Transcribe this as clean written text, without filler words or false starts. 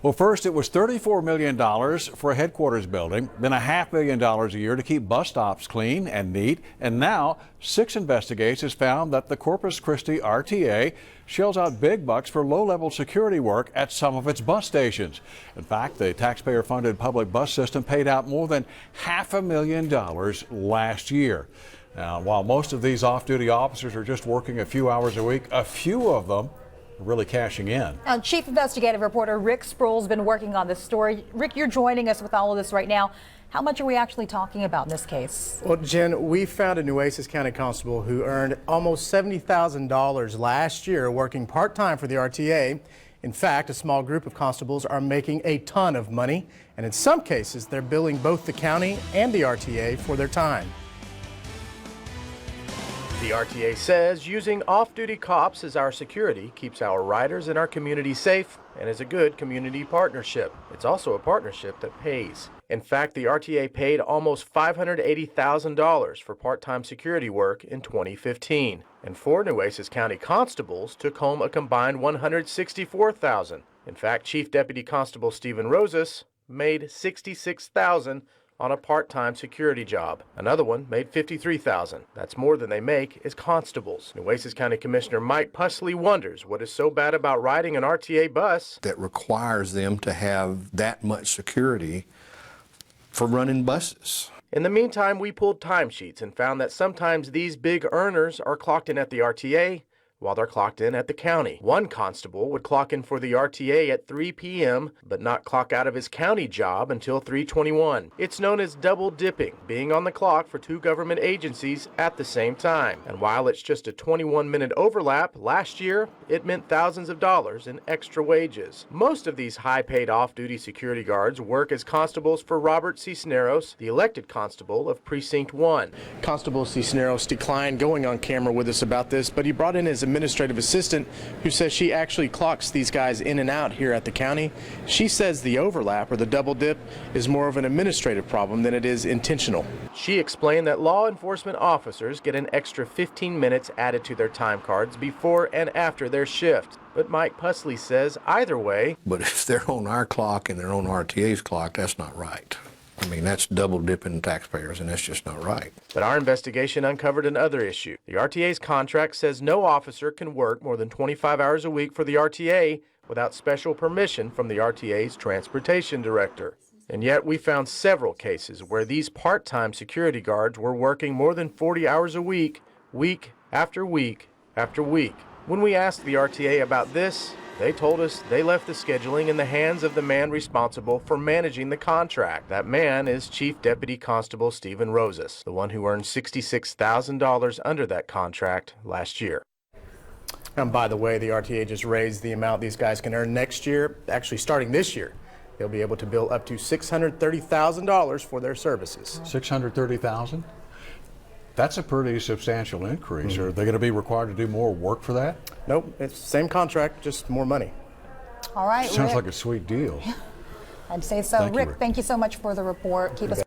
Well, first it was $34 million for a headquarters building, then $500 million a year to keep bus stops clean and neat, and now 6 investigators found that the Corpus Christi RTA shells out big bucks for low-level security work at some of its bus stations. In fact, the taxpayer-funded public bus system paid out more than $500,000 last year. Now, while most of these off-duty officers are just working a few hours a week, a few of them really cashing in. Now, Chief Investigative Reporter Rick Sproul's been working on this story. Rick, you're joining us with all of this right now. How much are we actually talking about in this case? Well, Jen, we found a Nueces County constable who earned almost $70,000 last year working part-time for the RTA. In fact, a small group of constables are making a ton of money, and in some cases, they're billing both the county and the RTA for their time. The RTA says using off-duty cops as our security keeps our riders and our community safe and is a good community partnership. It's also a partnership that pays. In fact, the RTA paid almost $580,000 for part-time security work in 2015. And 4 Nueces County constables took home a combined $164,000. In fact, Chief Deputy Constable Stephen Rosas made $66,000 on a part-time security job. Another one made $53,000. That's more than they make as constables. Nueces County Commissioner Mike Pusley wonders what is so bad about riding an RTA bus that requires them to have that much security for running buses. In the meantime, we pulled timesheets and found that sometimes these big earners are clocked in at the RTA while they're clocked in at the county. One constable would clock in for the RTA at 3 p.m., but not clock out of his county job until 3:21. It's known as double dipping, being on the clock for 2 government agencies at the same time. And while it's just a 21-minute overlap, last year it meant thousands of dollars in extra wages. Most of these high-paid off-duty security guards work as constables for Robert Cisneros, the elected constable of Precinct 1. Constable Cisneros declined going on camera with us about this, but he brought in his administrative assistant who says she actually clocks these guys in and out here at the county. She says the overlap or the double dip is more of an administrative problem than it is intentional. She explained that law enforcement officers get an extra 15 minutes added to their time cards before and after their shift. But Mike Pusley says either way. But if they're on our clock and they're on RTA's clock, that's not right. I mean, that's double dipping taxpayers, and that's just not right. But our investigation uncovered another issue. The RTA's contract says no officer can work more than 25 hours a week for the RTA without special permission from the RTA's transportation director. And yet we found several cases where these part-time security guards were working more than 40 hours a week, week after week after week. When we asked the RTA about this, they told us they left the scheduling in the hands of the man responsible for managing the contract. That man is Chief Deputy Constable Stephen Rosas, the one who earned $66,000 under that contract last year. And by the way, the RTA just raised the amount these guys can earn next year. Actually, starting this year, they'll be able to bill up to $630,000 for their services. $630,000? That's a pretty substantial increase. Are they going to be required to do more work for that? Nope, it's the same contract, just more money. All right, Sounds Rick. like a sweet deal. I'd say so. Rick, thank you so much for the report. Keep us